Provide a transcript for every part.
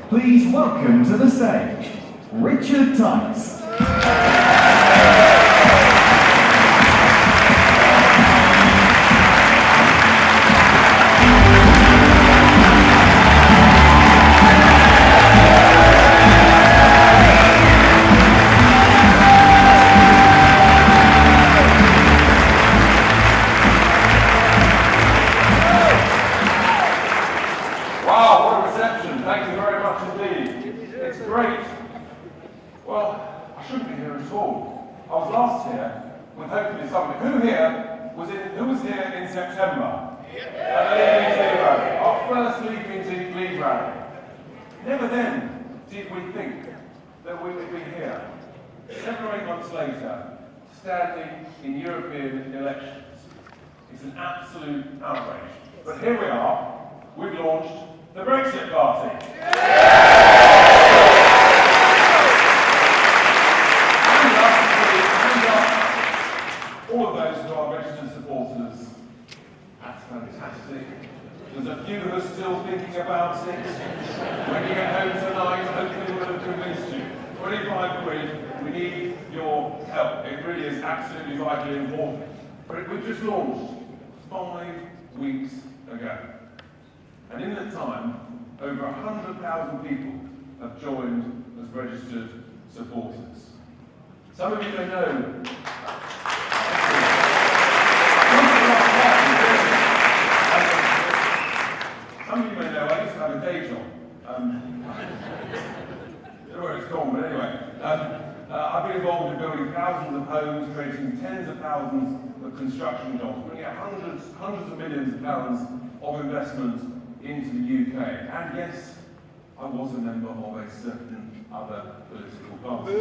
Please welcome to the stage, Richard Tice. Who was here in September? Yeah. Our first leave rally. Never then did we think that we would be here, 7 or 8 months later, standing in European elections. It's an absolute outrage. But here we are, we've launched the Brexit Party. All of those who are registered supporters, that's fantastic. There's a few who are still thinking about it. When you get home tonight, hopefully we'll have convinced you. 25 quid, we need your help. It really is absolutely vitally important. But we've just launched 5 weeks ago. And in that time, over 100,000 people have joined as registered supporters. Some of you may know Some of you may know I used to have a day job. I don't know where it's gone, but anyway. I've been involved in building thousands of homes, creating tens of thousands of construction jobs, bringing out hundreds of millions of pounds of investment into the UK. And yes, I was a member of a certain other political party.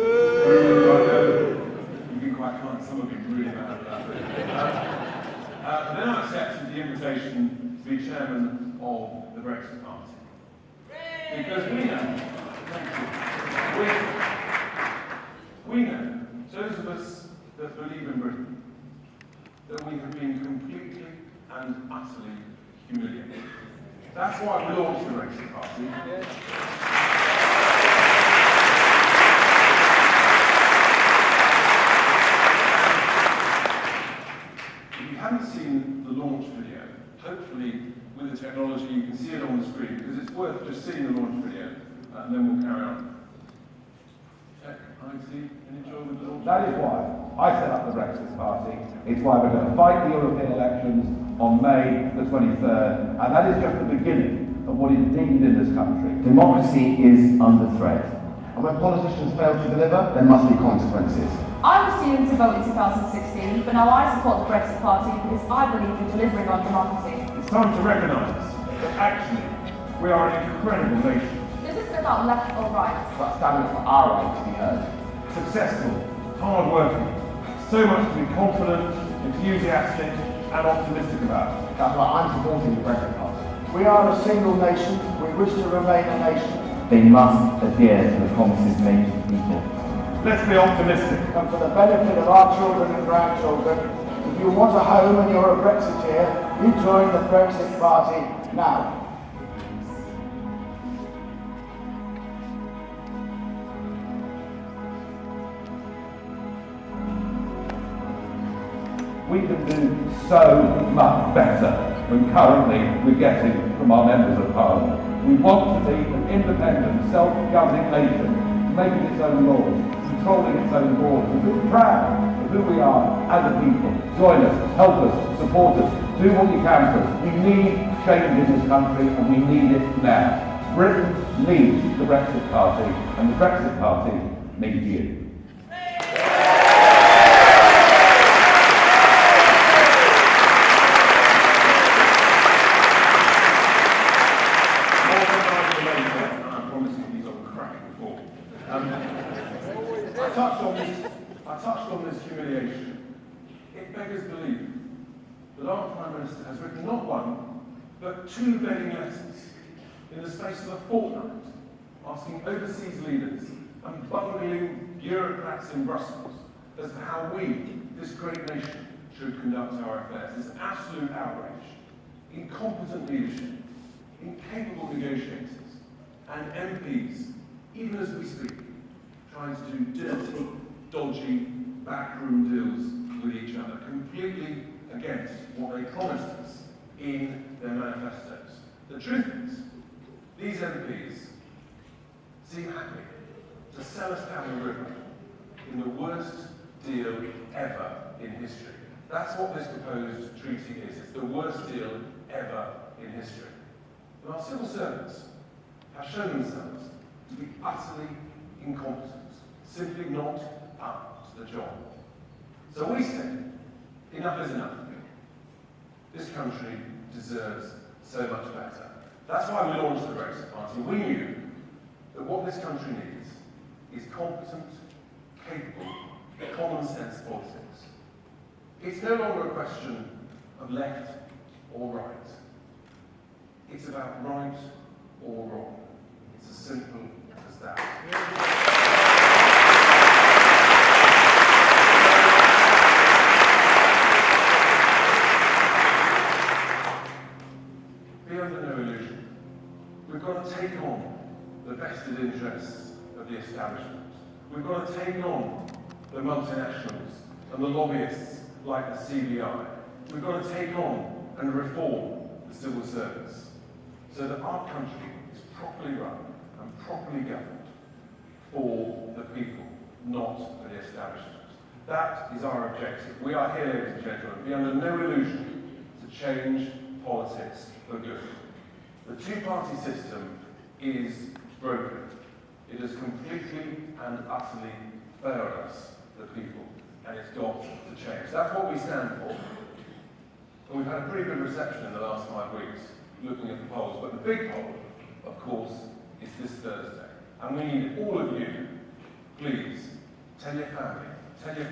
You've been quite kind, some of you really mad about that. Then I accepted the invitation to be chairman of the Brexit Party. Because we know, we know, those of us that believe in Britain, that we have been completely and utterly humiliated. That's why we launched the Brexit Party. If you haven't seen the launch video, hopefully with the technology you can see it on the screen, because it's worth just seeing the launch video, and then we'll carry on. Check, IT, and enjoy the launch. That is why I set up the Brexit Party. It's why we're going to fight the European elections on May the 23rd, and that is just the beginning of what is needed in this country. Democracy is under threat. And when politicians fail to deliver, there must be consequences. I was due to vote in 2016, but now I support the Brexit Party because I believe in delivering on democracy. It's time to recognise that actually we are an incredible nation. This isn't about left or right. It's about standing for our right to be heard. Successful, hard-working, so much to be confident, enthusiastic and optimistic about. That's why I'm supporting the Brexit Party. We are a single nation. We wish to remain a nation. They must adhere to the promises made to the people. Let's be optimistic. And for the benefit of our children and grandchildren, if you want a home and you're a Brexiteer, you join the Brexit Party now. We can do so much better than currently we're getting from our members of parliament. We want to be an independent, self-governing nation, making its own laws, controlling its own borders. We're proud of who we are as a people. Join us, help us, support us, do what you can for us. We need change in this country and we need it now. Britain needs the Brexit Party and the Brexit Party needs you. I touched on this humiliation. It beggars belief that our Prime Minister has written not one, but 2 begging letters in the space of a fortnight, asking overseas leaders and bungling bureaucrats in Brussels as to how we, this great nation, should conduct our affairs. It's an absolute outrage. Incompetent leadership, incapable negotiators, and MPs, even as we speak, trying to do dirty, dodgy, backroom deals with each other, completely against what they promised us in their manifestos. The truth is, these MPs seem happy to sell us down the river in the worst deal ever in history. That's what this proposed treaty is. It's the worst deal ever in history. And our civil servants have shown themselves to be utterly incompetent, simply not up to the job. So we say, enough is enough. This country deserves so much better. That's why we launched the Brexit Party. We knew that what this country needs is competent, capable, common sense politics. It's no longer a question of left or right. It's about right or wrong. It's as simple as that. Be under no illusion. We've got to take on the vested interests of the establishment. We've got to take on the multinationals and the lobbyists like the CBI. We've got to take on and reform the civil service so that our country is properly run and properly governed for the people, not for the establishment. That is our objective. We are here, ladies and gentlemen, be under no illusion to change politics for good. The two-party system is broken. It has completely and utterly failed us, the people, and it's got to change. That's what we stand for. And we've had a pretty good reception in the last 5 weeks, looking at the polls. But the big poll, of course, is this Thursday. And we need all of you, please, tell your family, tell your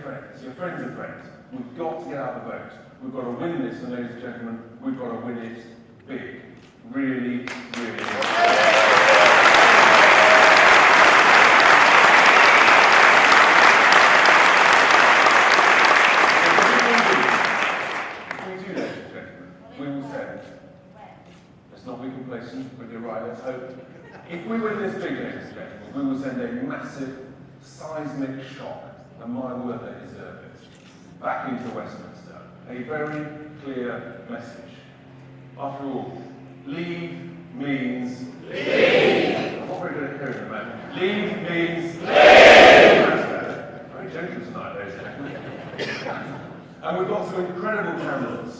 friends of friends. We've got to get out the vote. We've got to win this, and ladies and gentlemen, we've got to win it big. Really, really big. But you're right, let's hope. If we win this big, ladies and gentlemen, we will send a massive seismic shock, and my word, they deserve it, back into Westminster. A very clear message. After all, leave means leave. I'm not very good at hearing at the moment. Leave means leave. Very gentle tonight, ladies and gentlemen. And we've got some incredible candidates.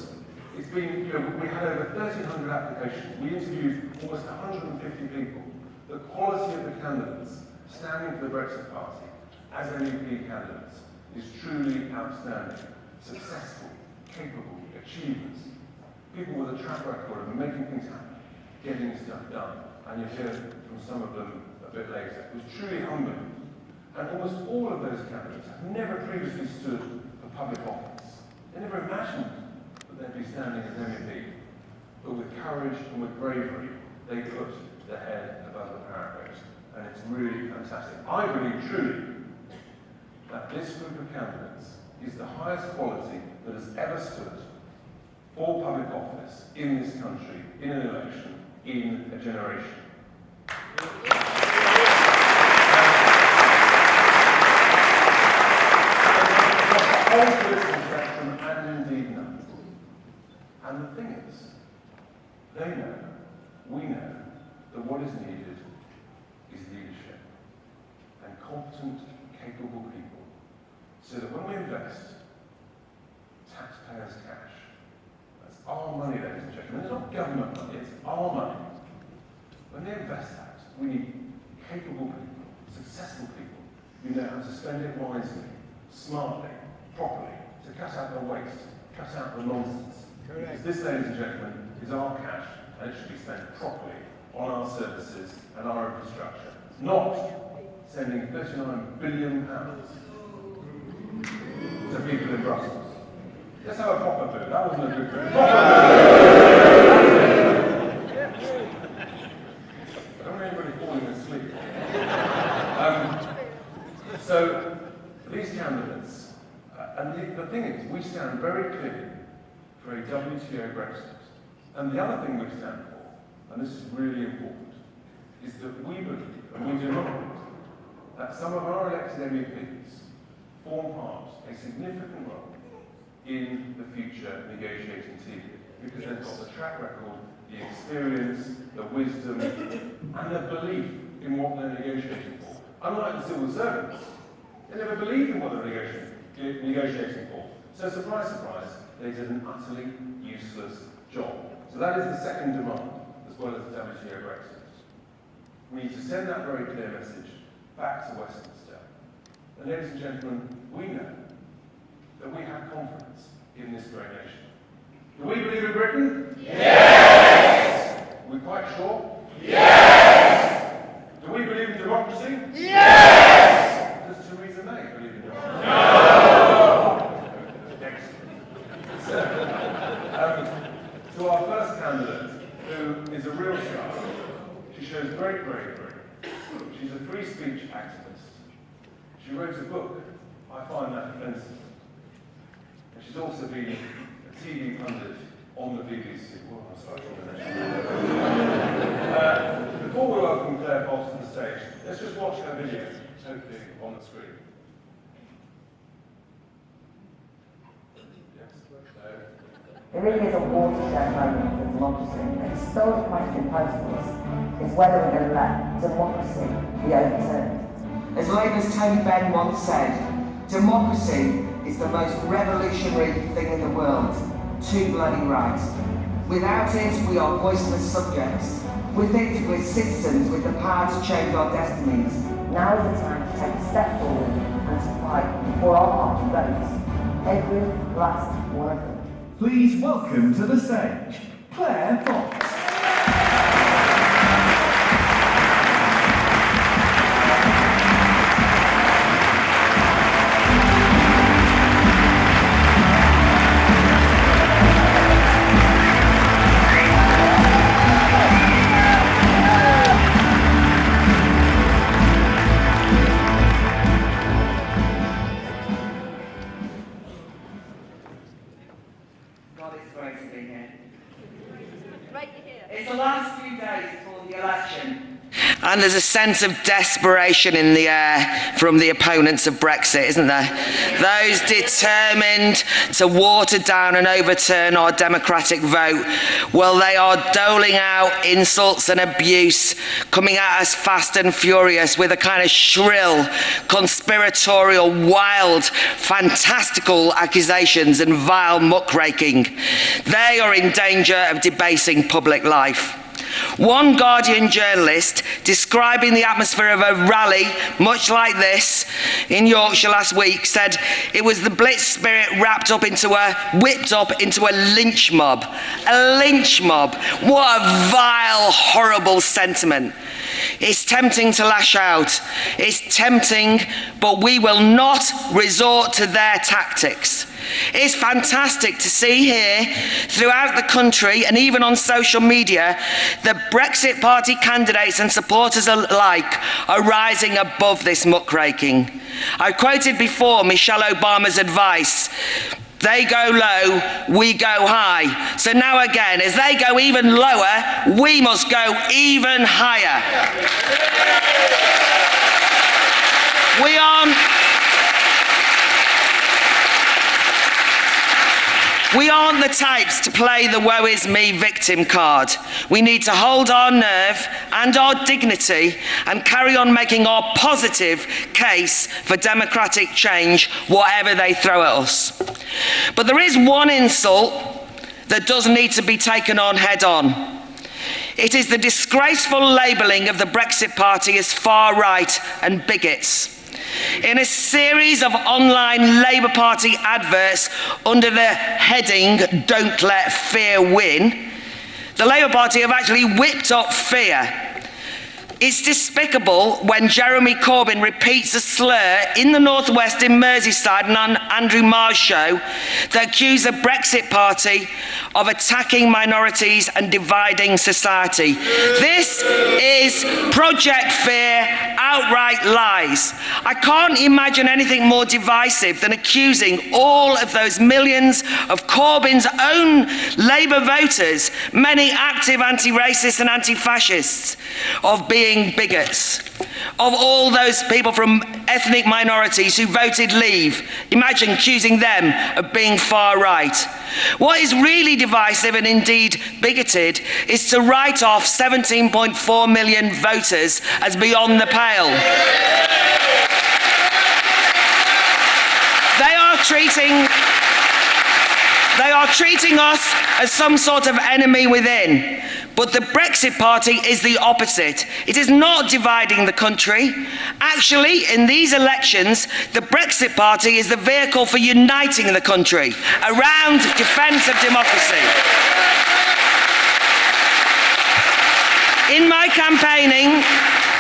It's been, we had over 1,300 applications. We interviewed almost 150 people. The quality of the candidates standing for the Brexit Party as MEP candidates is truly outstanding. Successful, capable, achievers. People with a track record of making things happen, getting stuff done. And you'll hear from some of them a bit later. It was truly humbling. And almost all of those candidates have never previously stood for public office. They never imagined they'd be standing as MEP, but with courage and with bravery, they put their head above the parapet, and it's really fantastic. I believe truly that this group of candidates is the highest quality that has ever stood for public office in this country, in an election, in a generation. And indeed none. And the thing is, they know, we know, that what is needed is leadership and competent, capable people, so that when we invest taxpayers' cash, that's our money, ladies and gentlemen, it's not government money, it's our money. When they invest that, we need capable people, successful people, who know how to spend it wisely, smartly, properly, to cut out the waste, cut out the nonsense. Because this, ladies and gentlemen, is our cash, and it should be spent properly on our services and our infrastructure, not sending £39 billion to people in Brussels. Let's have a proper boo. That wasn't a good boo. I don't want anybody falling asleep. So, these candidates, and the thing is, we stand very clearly for a WTO Brexit. And the other thing we stand for, and this is really important, is that we believe, and we demand, that some of our elected MEPs form part, a significant role, in the future negotiating team, because they've got the track record, the experience, the wisdom, and the belief in what they're negotiating for. Unlike the civil servants, they never believe in what they're negotiating for. So surprise, surprise, they did an utterly useless job. So that is the second demand, as well as establishing a Brexit. We need to send that very clear message back to Westminster. And ladies and gentlemen, we know that we have confidence in this great nation. Do we believe in Britain? Yes! Are we quite sure? Yes! Do we believe in democracy? Yes! Does Theresa May believe in democracy? No! Excellent. To our first candidate, who is a real star, she shows great bravery. She's a free speech activist. She wrote a book. I find that offensive. And she's also been a TV pundit on the BBC. Well, I'm sorry, before we welcome Claire Fox to the stage, let's just watch her video, hopefully on the screen. Yes, It really is a watershed moment for democracy. The historic question posed to us is whether we're going to let democracy be overturned. As Labour's Tony Benn once said, democracy is the most revolutionary thing in the world. Too bloody right. Without it, we are voiceless subjects. With it, we're citizens with the power to change our destinies. Now is the time to take a step forward and to fight for our votes. Every last one of them. Please welcome to the stage, Claire Fox. It's the last few days before the election. And there's a sense of desperation in the air from the opponents of Brexit, isn't there? Those determined to water down and overturn our democratic vote, well, they are doling out insults and abuse, coming at us fast and furious with a kind of shrill, conspiratorial, wild, fantastical accusations and vile muckraking. They are in danger of debasing public life. One Guardian journalist, describing the atmosphere of a rally much like this in Yorkshire last week, said it was the Blitz spirit whipped up into a lynch mob. A lynch mob. What a vile, horrible sentiment. It's tempting to lash out. It's tempting, but we will not resort to their tactics. It's fantastic to see here, throughout the country and even on social media, the Brexit Party candidates and supporters alike are rising above this muckraking. I quoted before Michelle Obama's advice. They go low, we go high. So now again, as they go even lower, we must go even higher. We aren't the types to play the woe is me victim card. We need to hold our nerve and our dignity and carry on making our positive case for democratic change, whatever they throw at us. But there is one insult that does need to be taken on head on. It is the disgraceful labelling of the Brexit Party as far right and bigots. In a series of online Labour Party adverts under the heading "Don't Let Fear Win," the Labour Party have actually whipped up fear. It's despicable when Jeremy Corbyn repeats a slur in the Northwest in Merseyside and on Andrew Marr's show that accuse the Brexit Party of attacking minorities and dividing society. This is Project Fear outright lies. I can't imagine anything more divisive than accusing all of those millions of Corbyn's own Labour voters, many active anti-racists and anti-fascists, of being bigots. Of all those people from ethnic minorities who voted Leave, imagine accusing them of being far right. What is really divisive and indeed bigoted is to write off 17.4 million voters as beyond the pale. They are treating us as some sort of enemy within. But the Brexit Party is the opposite. It is not dividing the country. Actually, in these elections, the Brexit Party is the vehicle for uniting the country around defence of democracy. In my campaigning,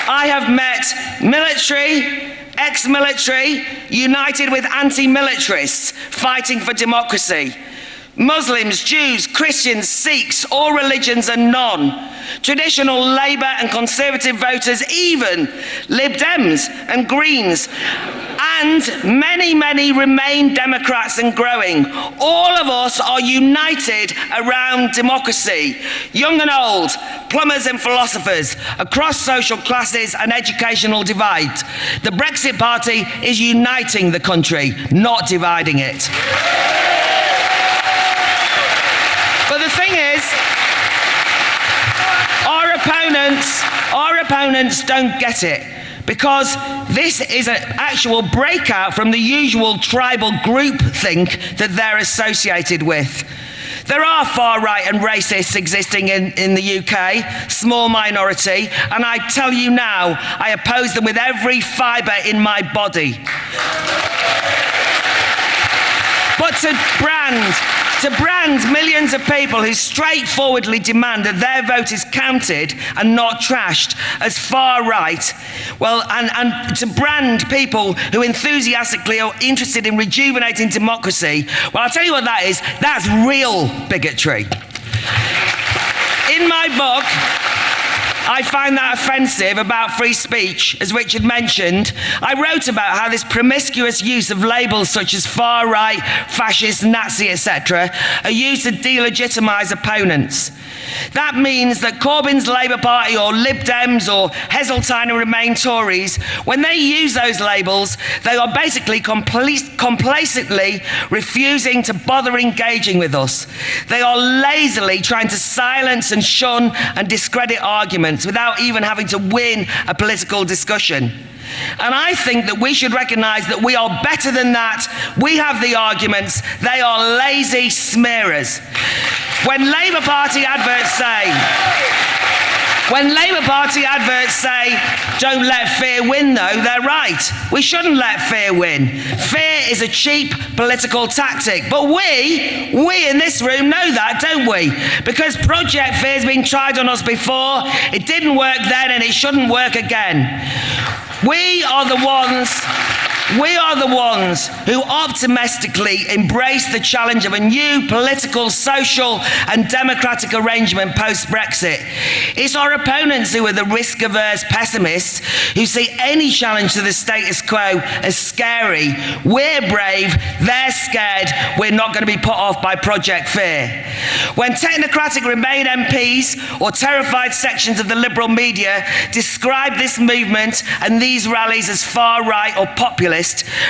I have met military, ex-military, united with anti-militarists fighting for democracy. Muslims, Jews, Christians, Sikhs, all religions and none. Traditional Labour and Conservative voters, even Lib Dems and Greens. And many, many Remain Democrats and growing. All of us are united around democracy. Young and old, plumbers and philosophers, across social classes and educational divide. The Brexit Party is uniting the country, not dividing it. But the thing is, our opponents don't get it, because this is an actual breakout from the usual tribal groupthink that they're associated with. There are far-right and racists existing in the UK, small minority, and I tell you now, I oppose them with every fibre in my body. But to brand millions of people who straightforwardly demand that their vote is counted and not trashed as far right, well, and to brand people who enthusiastically are interested in rejuvenating democracy, well, I'll tell you what that is. That's real bigotry. In my book, I find that offensive about free speech, as Richard mentioned. I wrote about how this promiscuous use of labels such as far-right, fascist, Nazi, etc. are used to delegitimise opponents. That means that Corbyn's Labour Party or Lib Dems or Heseltine and Remain Tories, when they use those labels, they are basically complacently refusing to bother engaging with us. They are lazily trying to silence and shun and discredit arguments without even having to win a political discussion. And I think that we should recognise that we are better than that. We have the arguments. They are lazy smearers. When Labour Party adverts say, don't let fear win, though, they're right. We shouldn't let fear win. Fear is a cheap political tactic. But we in this room know that, don't we? Because Project Fear has been tried on us before. It didn't work then and it shouldn't work again. We are the ones who optimistically embrace the challenge of a new political, social and democratic arrangement post-Brexit. It's our opponents who are the risk-averse pessimists who see any challenge to the status quo as scary. We're brave, they're scared, we're not going to be put off by Project Fear. When technocratic Remain MPs or terrified sections of the liberal media describe this movement and these rallies as far-right or populist,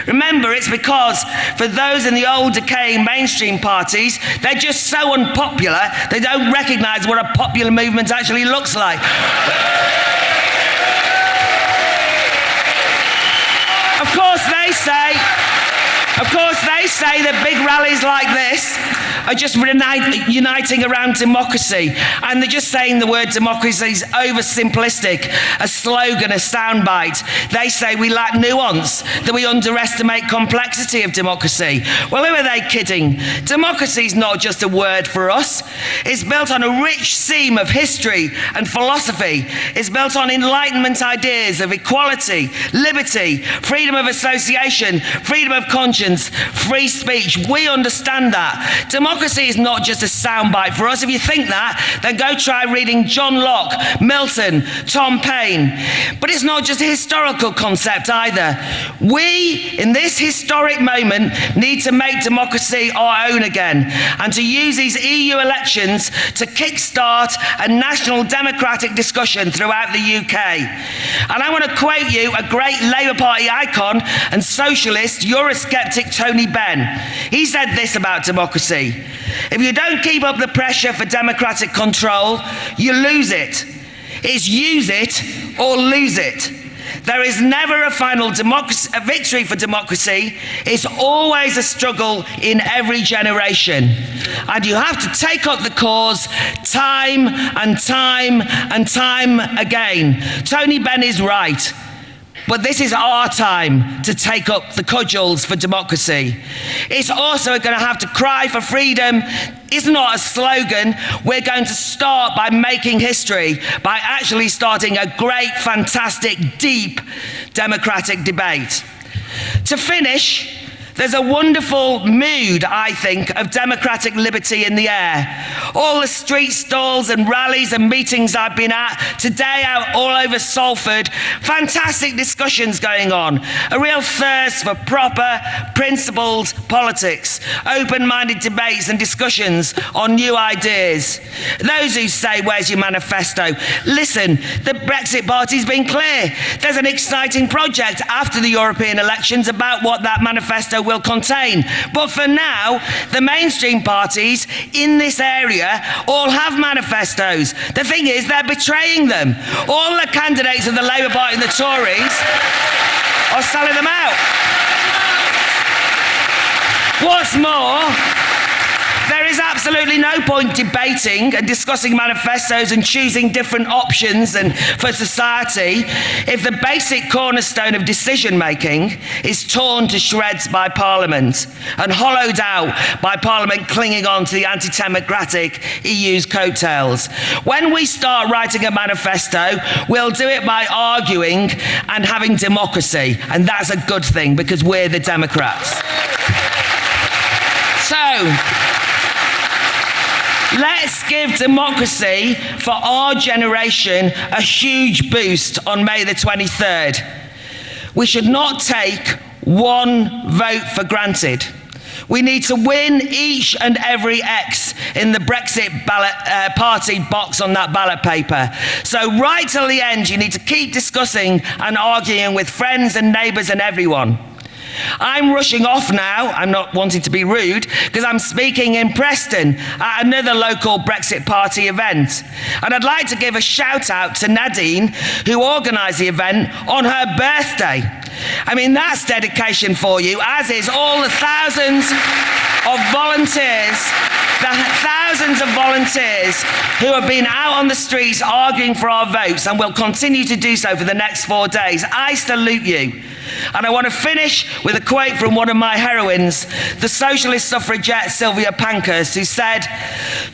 remember, it's because for those in the old decaying mainstream parties, they're just so unpopular, they don't recognise what a popular movement actually looks like. Of course they say that big rallies like this are just uniting around democracy, and they're just saying the word democracy is oversimplistic, a slogan, a soundbite. They say we lack nuance, that we underestimate complexity of democracy. Well, who are they kidding? Democracy is not just a word for us. It's built on a rich seam of history and philosophy. It's built on Enlightenment ideas of equality, liberty, freedom of association, freedom of conscience, free speech. We understand that. Democracy is not just a soundbite for us. If you think that, then go try reading John Locke, Milton, Tom Paine. But it's not just a historical concept either. We, in this historic moment, need to make democracy our own again and to use these EU elections to kickstart a national democratic discussion throughout the UK. And I want to quote you a great Labour Party icon and socialist Eurosceptic Tony Benn. He said this about democracy: if you don't keep up the pressure for democratic control, you lose it. It's use it or lose it. There is never a final victory for democracy. It's always a struggle in every generation. And you have to take up the cause time and time and time again. Tony Benn is right. But this is our time to take up the cudgels for democracy. It's also going to have to cry for freedom. It's not a slogan. We're going to start by making history, by actually starting a great, fantastic, deep democratic debate. To finish, there's a wonderful mood, I think, of democratic liberty in the air. All the street stalls and rallies and meetings I've been at, today out all over Salford, fantastic discussions going on. A real thirst for proper, principled politics, open-minded debates and discussions on new ideas. Those who say, where's your manifesto? Listen, the Brexit Party's been clear. There's an exciting project after the European elections about what that manifesto will contain. But for now, the mainstream parties in this area all have manifestos. The thing is, they're betraying them. All the candidates of the Labour Party and the Tories are selling them out. What's more, there is absolutely no point debating and discussing manifestos and choosing different options and for society if the basic cornerstone of decision-making is torn to shreds by Parliament and hollowed out by Parliament clinging on to the anti-democratic EU's coattails. When we start writing a manifesto, we'll do it by arguing and having democracy, and that's a good thing because we're the Democrats. So, let's give democracy for our generation a huge boost on May the 23rd. We should not take one vote for granted. We need to win each and every X in the Brexit party box on that ballot paper. So right till the end, you need to keep discussing and arguing with friends and neighbours and everyone. I'm rushing off now, I'm not wanting to be rude, because I'm speaking in Preston at another local Brexit Party event. And I'd like to give a shout out to Nadine, who organised the event on her birthday. I mean, that's dedication for you, as is all the thousands of volunteers who have been out on the streets arguing for our votes and will continue to do so for the next 4 days. I salute you. And I want to finish with a quote from one of my heroines, the socialist suffragette Sylvia Pankhurst, who said,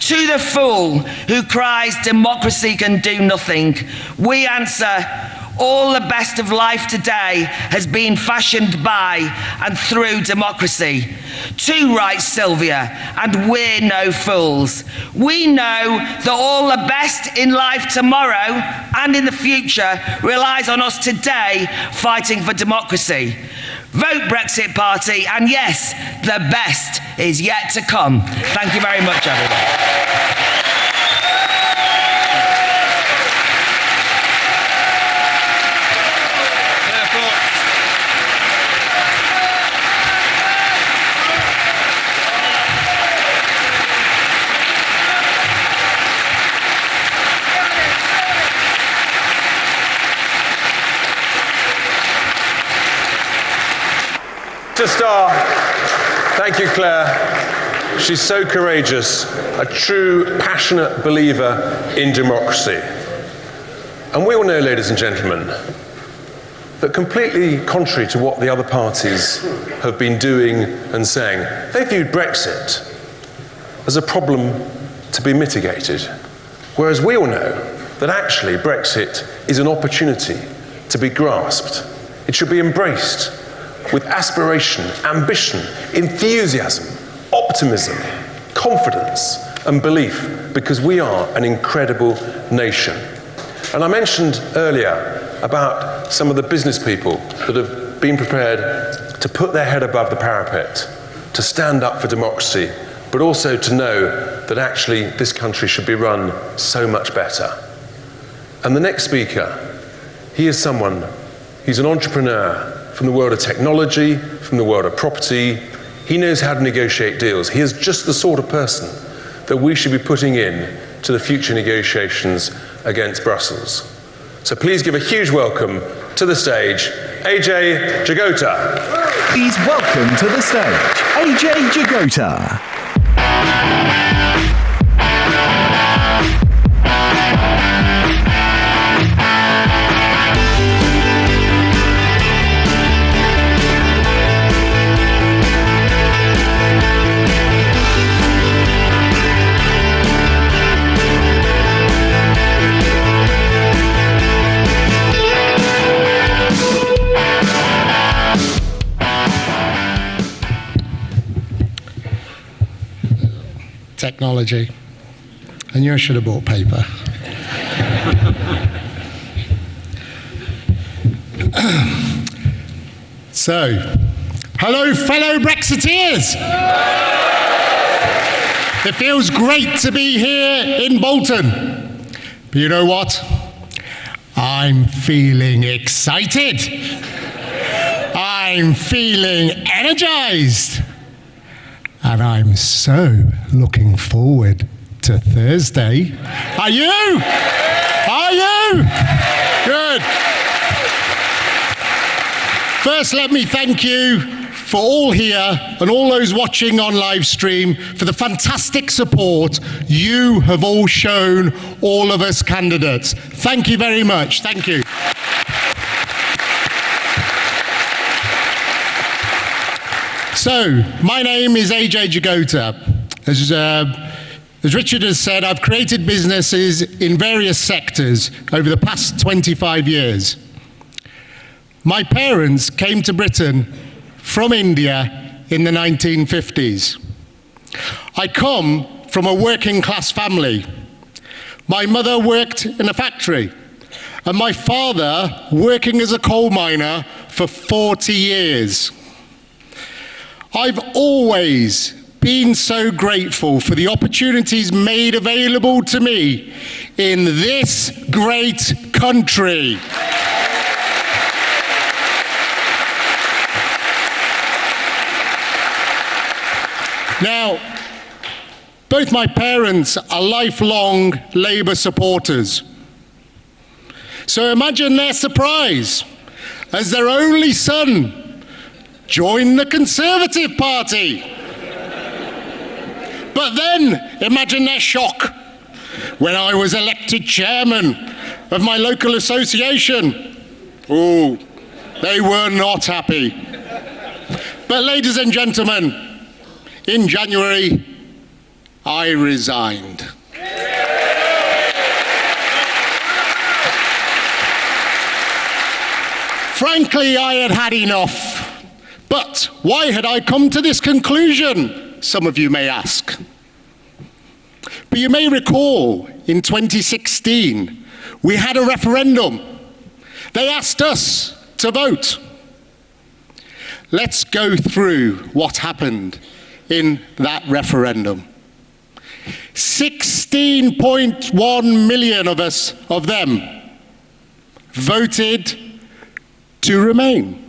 "To the fool who cries democracy can do nothing, we answer, all the best of life today has been fashioned by and through democracy." Too right, Sylvia, and we're no fools. We know that all the best in life tomorrow and in the future relies on us today fighting for democracy. Vote Brexit Party, and yes, the best is yet to come. Thank you very much, everyone. Thank you, Claire. She's so courageous, a true, passionate believer in democracy. And we all know, ladies and gentlemen, that completely contrary to what the other parties have been doing and saying, they viewed Brexit as a problem to be mitigated. Whereas we all know that actually Brexit is an opportunity to be grasped. It should be embraced with aspiration, ambition, enthusiasm, optimism, confidence, and belief, because we are an incredible nation. And I mentioned earlier about some of the business people that have been prepared to put their head above the parapet, to stand up for democracy, but also to know that actually this country should be run so much better. And the next speaker, he is someone, he's an entrepreneur from the world of technology, from the world of property. He knows how to negotiate deals. He is just the sort of person that we should be putting in to the future negotiations against Brussels. So please give a huge welcome to the stage, Ajay Jagota. Please welcome to the stage, Ajay Jagota. Technology. I knew I should have bought paper. So, hello fellow Brexiteers! It feels great to be here in Bolton. But you know what? I'm feeling excited. I'm feeling energized. And I'm so looking forward to Thursday. Are you? Are you? Good. First, let me thank you for all here and all those watching on live stream for the fantastic support you have all shown all of us candidates. Thank you very much. Thank you. So, my name is Ajay Jagota. As Richard has said, I've created businesses in various sectors over the past 25 years. My parents came to Britain from India in the 1950s. I come from a working class family. My mother worked in a factory, and my father working as a coal miner for 40 years. I've always been so grateful for the opportunities made available to me in this great country. Now, both my parents are lifelong Labour supporters. So imagine their surprise as their only son joined the Conservative Party. But then, imagine their shock when I was elected chairman of my local association. Oh, they were not happy. But ladies and gentlemen, in January, I resigned. Frankly, I had had enough. But why had I come to this conclusion, some of you may ask. But you may recall in 2016, we had a referendum. They asked us to vote. Let's go through what happened in that referendum. 16.1 million of them voted to remain,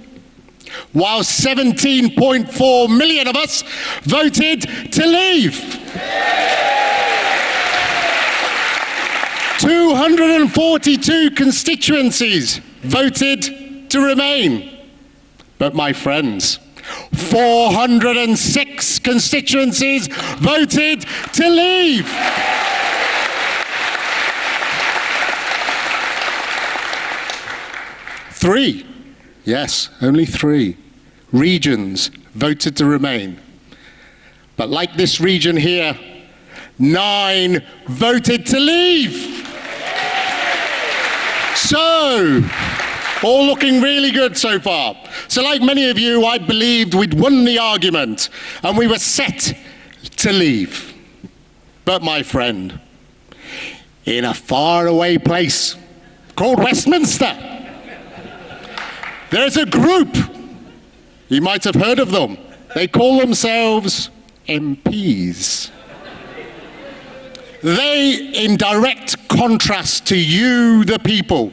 while 17.4 million of us voted to leave. 242 constituencies voted to remain. But my friends, 406 constituencies voted to leave. Three. Yes, only 3 regions voted to remain. But like this region here, 9 voted to leave. So, All looking really good so far. So like many of you, I believed we'd won the argument and we were set to leave. But my friend, in a faraway place called Westminster, there's a group, you might have heard of them. They call themselves MEPs. They, in direct contrast to you, the people,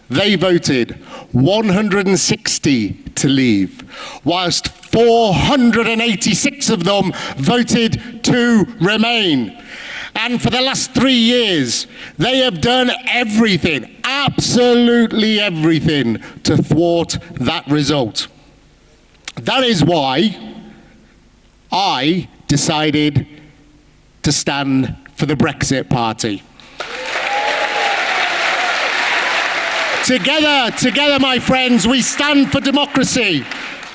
they voted 160 to leave, whilst 486 of them voted to remain. And for the last 3 years, they have done everything, absolutely everything, to thwart that result. That is why I decided to stand for the Brexit Party. Together, my friends, we stand for democracy,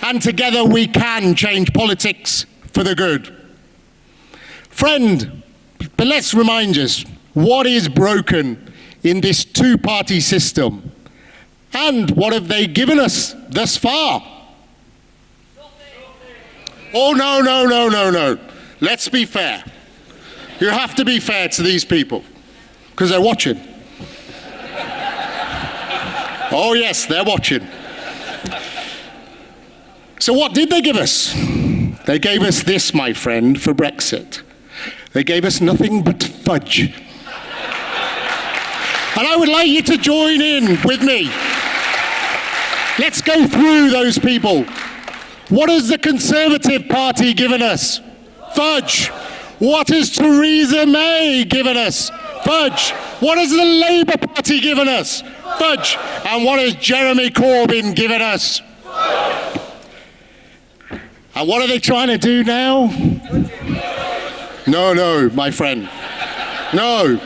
and together we can change politics for the good. Friend, but let's remind us, what is broken in this two-party system? And what have they given us thus far? Oh, no. Let's be fair. You have to be fair to these people, because they're watching. Oh yes, they're watching. So what did they give us? They gave us this, my friend, for Brexit. They gave us nothing but fudge. And I would like you to join in with me. Let's go through those people. What has the Conservative Party given us? Fudge. What has Theresa May given us? Fudge. What has the Labour Party given us? Fudge. And what has Jeremy Corbyn given us? And what are they trying to do now? No, my friend. No.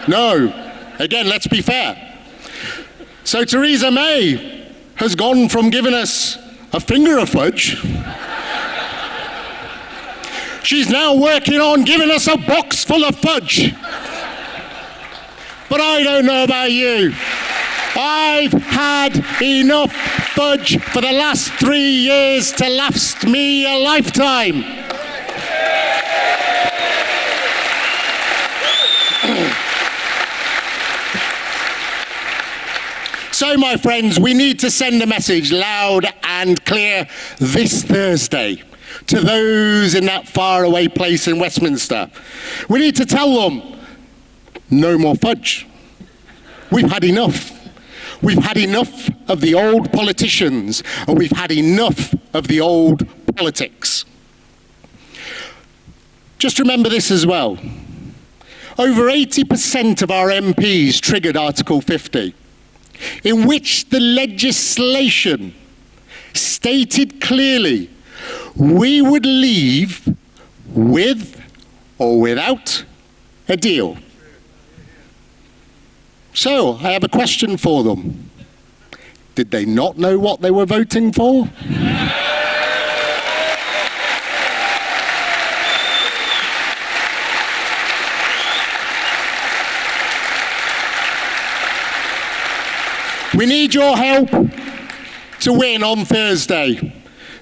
Again, let's be fair. So Theresa May has gone from giving us a finger of fudge. She's now working on giving us a box full of fudge. But I don't know about you. I've had enough fudge for the last 3 years to last me a lifetime. So, my friends, we need to send a message loud and clear this Thursday to those in that faraway place in Westminster. We need to tell them, no more fudge. We've had enough. We've had enough of the old politicians, and we've had enough of the old politics. Just remember this as well. Over 80% of our MPs triggered Article 50, in which the legislation stated clearly we would leave with or without a deal. So, I have a question for them. Did they not know what they were voting for? We need your help to win on Thursday.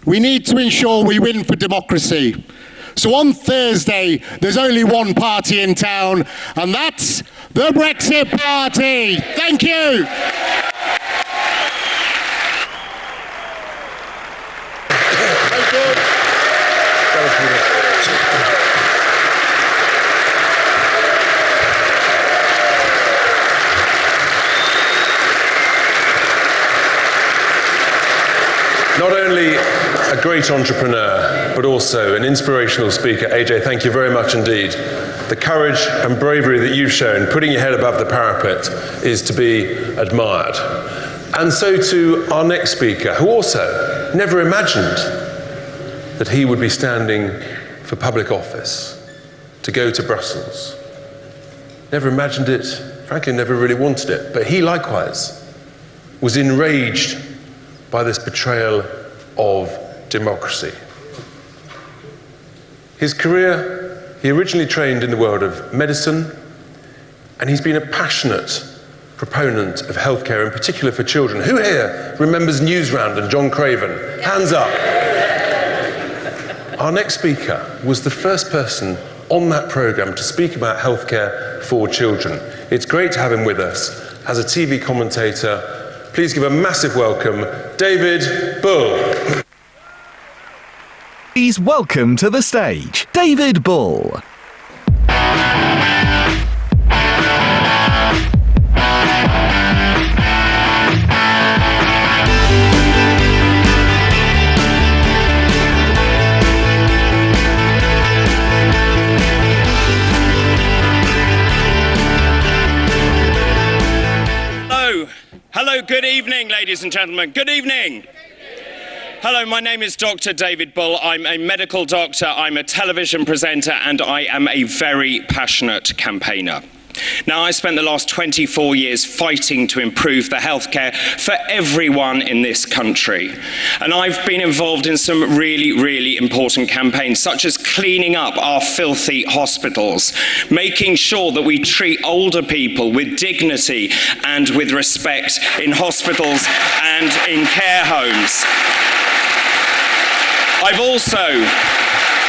We need to ensure we win for democracy. So on Thursday, there's only one party in town, and that's the Brexit Party. Thank you. Not only a great entrepreneur, but also an inspirational speaker. Ajay, thank you very much indeed. The courage and bravery that you've shown, putting your head above the parapet, is to be admired. And so to our next speaker, who also never imagined that he would be standing for public office, to go to Brussels. Never imagined it, frankly never really wanted it, but he likewise was enraged by this betrayal of democracy. His career, he originally trained in the world of medicine, and he's been a passionate proponent of healthcare, in particular for children. Who here remembers Newsround and John Craven? Hands up. Our next speaker was the first person on that programme to speak about healthcare for children. It's great to have him with us as a TV commentator. Please give a massive welcome, David Bull. Please welcome to the stage, David Bull. Hello, good evening, ladies and gentlemen. Good evening. Hello, my name is Dr. David Bull. I'm a medical doctor, I'm a television presenter, and I am a very passionate campaigner. Now, I spent the last 24 years fighting to improve the healthcare for everyone in this country. And I've been involved in some really, really important campaigns, such as cleaning up our filthy hospitals, making sure that we treat older people with dignity and with respect in hospitals and in care homes. I've also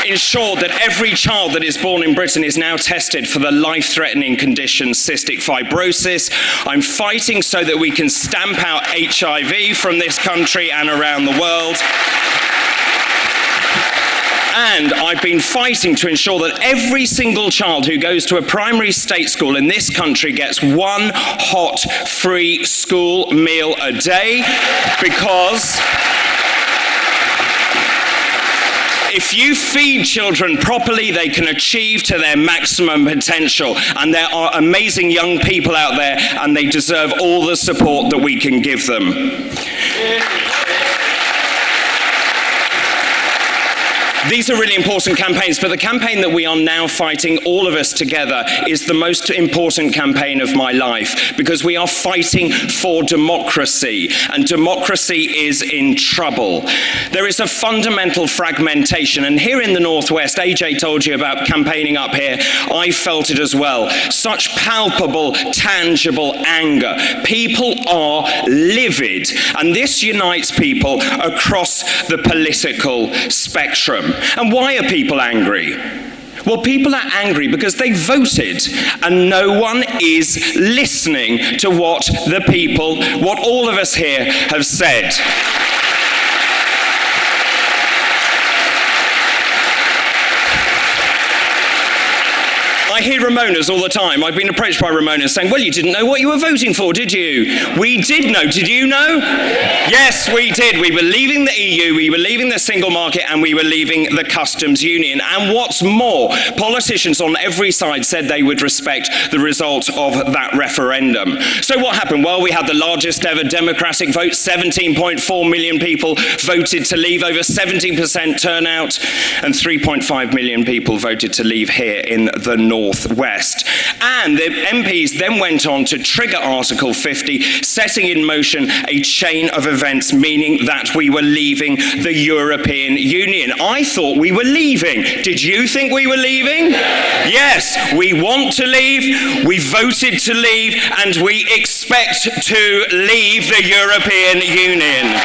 ensured that every child that is born in Britain is now tested for the life-threatening condition cystic fibrosis. I'm fighting so that we can stamp out HIV from this country and around the world. And I've been fighting to ensure that every single child who goes to a primary state school in this country gets one hot, free school meal a day, because if you feed children properly, they can achieve to their maximum potential. And there are amazing young people out there, and they deserve all the support that we can give them. These are really important campaigns, but the campaign that we are now fighting, all of us together, is the most important campaign of my life, because we are fighting for democracy, and democracy is in trouble. There is a fundamental fragmentation, and here in the Northwest, Ajay told you about campaigning up here, I felt it as well. Such palpable, tangible anger. People are livid, and this unites people across the political spectrum. And why are people angry? Well, people are angry because they voted, and no one is listening to what the people, what all of us here have said. I hear Ramonas all the time. I've been approached by Ramonas saying, well, you didn't know what you were voting for, did you? We did know. Did you know? Yes, we did. We were leaving the EU, we were leaving the single market, and we were leaving the customs union. And what's more, politicians on every side said they would respect the result of that referendum. So what happened? Well, we had the largest ever democratic vote. 17.4 million people voted to leave, over 70% turnout, and 3.5 million people voted to leave here in the Northwest. And the MPs then went on to trigger Article 50, setting in motion a chain of events, meaning that we were leaving the European Union. I thought we were leaving. Did you think we were leaving? Yes, we want to leave, we voted to leave, and we expect to leave the European Union.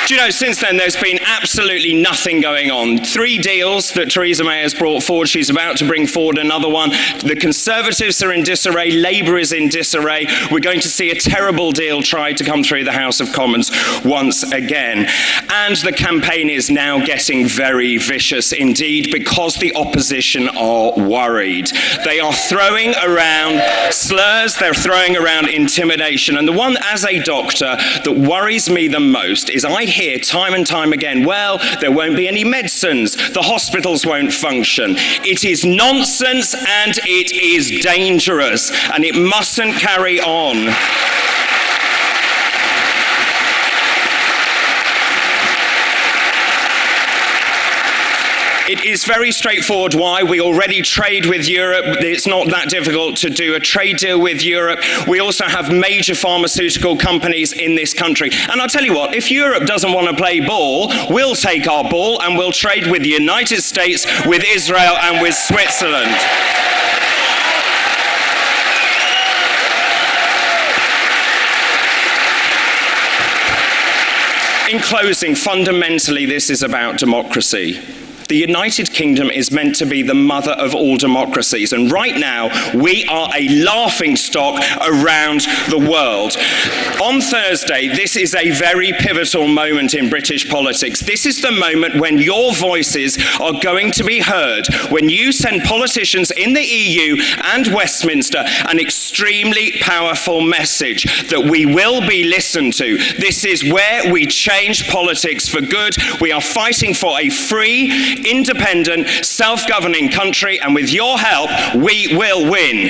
Do you know, since then there's been absolutely nothing going on. 3 deals that Theresa May has brought forward. She's about to bring forward another one. The Conservatives are in disarray. Labour is in disarray. We're going to see a terrible deal try to come through the House of Commons once again. And the campaign is now getting very vicious indeed, because the opposition are worried. They are throwing around slurs, they're throwing around intimidation. And the one, as a doctor, that worries me the most is I hear time and time again, well, there won't be any medicines, the hospitals won't function. It is nonsense and it is dangerous, and it mustn't carry on. It is very straightforward why. We already trade with Europe. It's not that difficult to do a trade deal with Europe. We also have major pharmaceutical companies in this country. And I'll tell you what, if Europe doesn't want to play ball, we'll take our ball and we'll trade with the United States, with Israel and with Switzerland. In closing, fundamentally, this is about democracy. The United Kingdom is meant to be the mother of all democracies, and right now we are a laughingstock around the world. On Thursday, this is a very pivotal moment in British politics. This is the moment when your voices are going to be heard, when you send politicians in the EU and Westminster an extremely powerful message that we will be listened to. This is where we change politics for good. We are fighting for a free, independent, self-governing country, and with your help, we will win.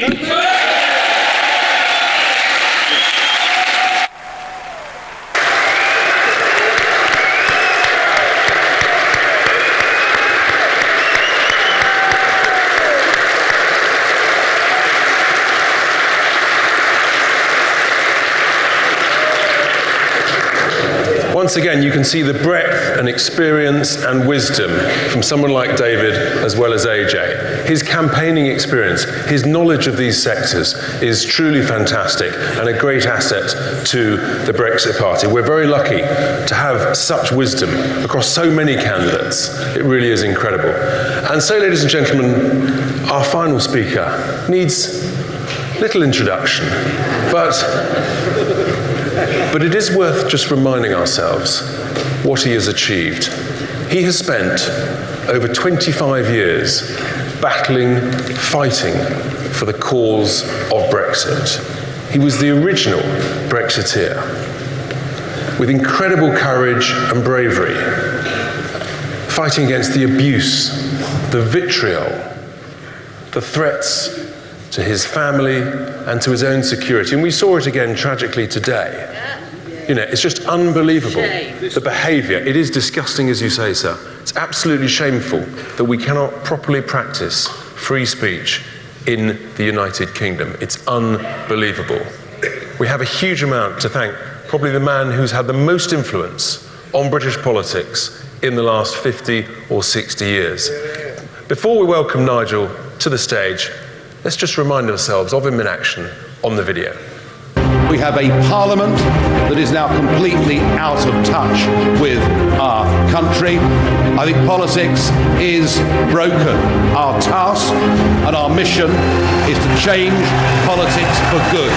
Once again, you can see the breadth and experience and wisdom from someone like David as well as Ajay. His campaigning experience, his knowledge of these sectors is truly fantastic and a great asset to the Brexit Party. We're very lucky to have such wisdom across so many candidates. It really is incredible. And so, ladies and gentlemen, our final speaker needs little introduction, but it is worth just reminding ourselves what he has achieved. He has spent over 25 years battling, fighting for the cause of Brexit. He was the original Brexiteer, with incredible courage and bravery, fighting against the abuse, the vitriol, the threats to his family and to his own security. And we saw it again tragically today. You know, it's just unbelievable, the behaviour. It is disgusting, as you say, sir. It's absolutely shameful that we cannot properly practice free speech in the United Kingdom. It's unbelievable. We have a huge amount to thank probably the man who's had the most influence on British politics in the last 50 or 60 years. Before we welcome Nigel to the stage, let's just remind ourselves of him in action on the video. We have a parliament that is now completely out of touch with our country. I think politics is broken. Our task and our mission is to change politics for good.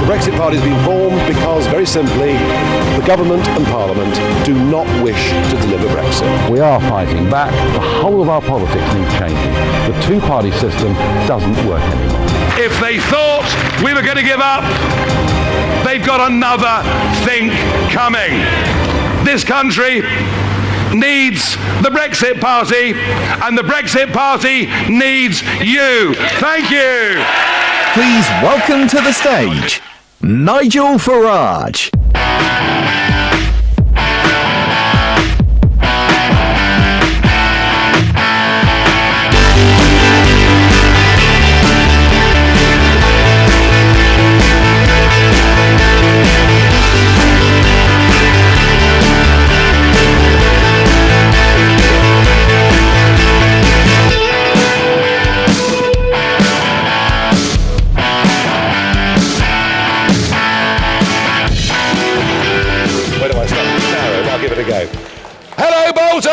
The Brexit Party has been formed because, very simply, the government and Parliament do not wish to deliver Brexit. We are fighting back. The whole of our politics needs changing. The two-party system doesn't work anymore. If they thought we were going to give up, they've got another think coming. This country needs the Brexit Party, and the Brexit Party needs you. Thank you. Please welcome to the stage, Nigel Farage. Hello, Bolton!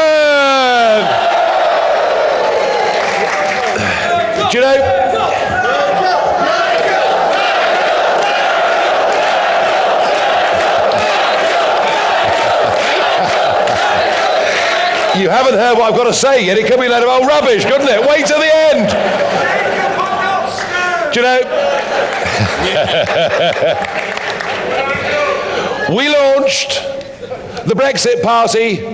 Do you know? You haven't heard what I've got to say yet. It could be a load of old rubbish, couldn't it? Wait till the end. Do you know? We launched the Brexit Party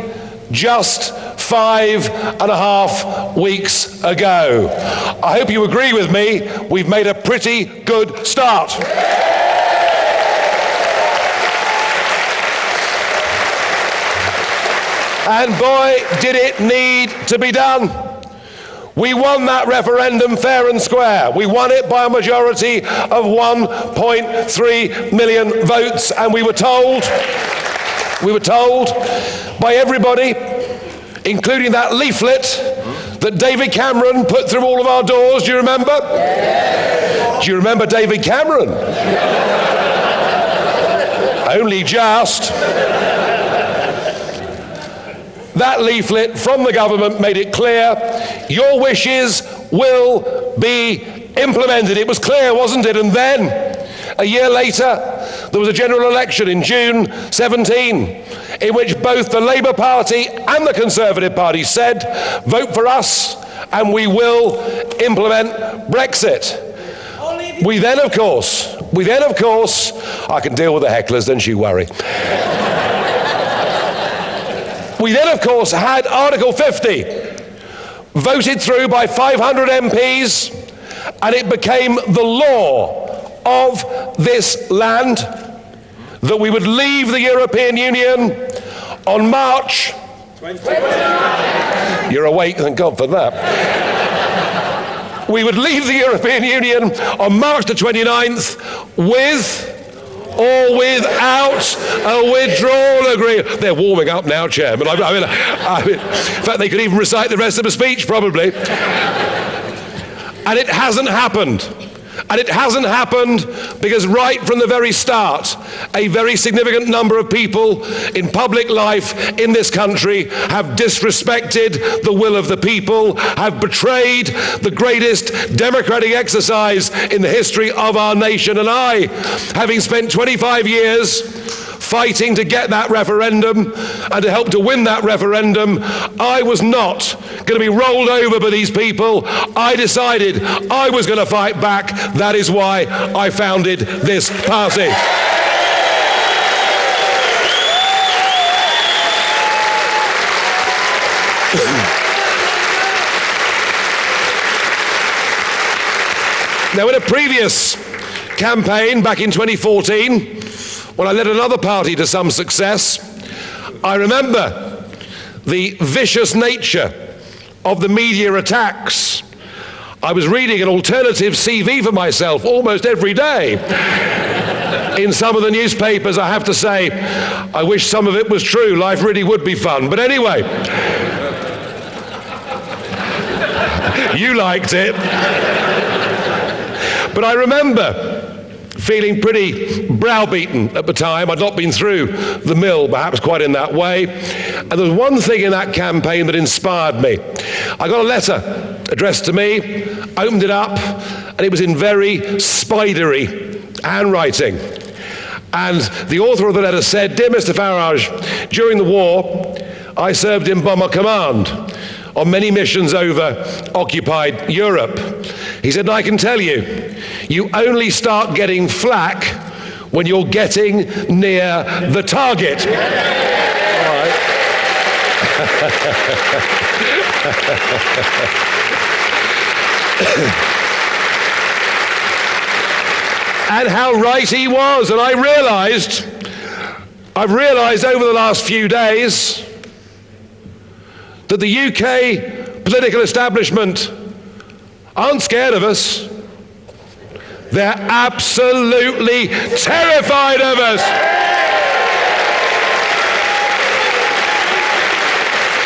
just 5.5 weeks ago. I hope you agree with me, we've made a pretty good start. And boy, did it need to be done. We won that referendum fair and square. We won it by a majority of 1.3 million votes, and we were told by everybody, including that leaflet that David Cameron put through all of our doors. Do you remember? Yeah. Do you remember David Cameron? Only just. That leaflet from the government made it clear, your wishes will be implemented. It was clear, wasn't it? And then, a year later, there was a general election in June 17, in which both the Labour Party and the Conservative Party said, vote for us and we will implement Brexit. We then, of course, I can deal with the hecklers, don't you worry. We then, of course, had Article 50 voted through by 500 MPs, and it became the law of this land that we would leave the European Union on March. You're awake, thank God for that. We would leave the European Union on March the 29th with or without a withdrawal agreement. They're warming up now, Chairman. I mean, in fact, they could even recite the rest of the speech, probably. And it hasn't happened. And it hasn't happened because right from the very start, a very significant number of people in public life in this country have disrespected the will of the people, have betrayed the greatest democratic exercise in the history of our nation. And I, having spent 25 years fighting to get that referendum and to help to win that referendum, I was not going to be rolled over by these people. I decided I was going to fight back. That is why I founded this party. Now, in a previous campaign back in 2014, when I led another party to some success, I remember the vicious nature of the media attacks. I was reading an alternative CV for myself almost every day. In some of the newspapers, I have to say, I wish some of it was true. Life really would be fun. But anyway, you liked it. But I remember feeling pretty browbeaten at the time. I'd not been through the mill, perhaps quite in that way. And there was one thing in that campaign that inspired me. I got a letter addressed to me, opened it up, and it was in very spidery handwriting. And the author of the letter said, "Dear Mr. Farage, during the war, I served in Bomber Command on many missions over occupied Europe." He said, "I can tell you, you only start getting flack when you're getting near the target." All right. And how right he was. And I've realised over the last few days that the UK political establishment aren't scared of us. They're absolutely terrified of us.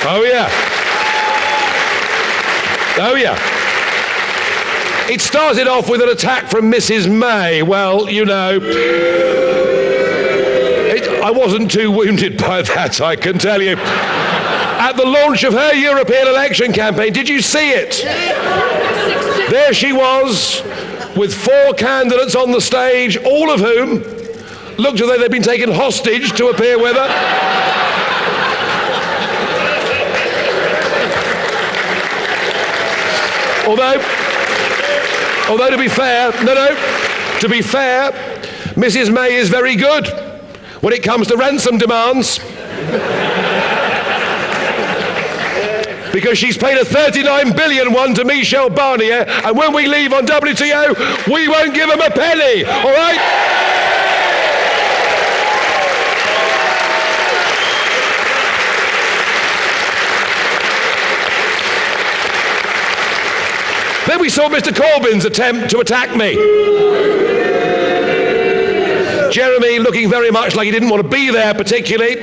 Oh yeah. Oh yeah. It started off with an attack from Mrs. May. Well, you know, I wasn't too wounded by that, I can tell you. At the launch of her European election campaign, did you see it? There she was, with 4 candidates on the stage, all of whom looked as though they'd been taken hostage to appear with her. Although to be fair, to be fair, Mrs. May is very good when it comes to ransom demands. Because she's paid a $39 billion one to Michel Barnier, and when we leave on WTO, we won't give them a penny, all right? Then we saw Mr. Corbyn's attempt to attack me. Jeremy, looking very much like he didn't want to be there particularly,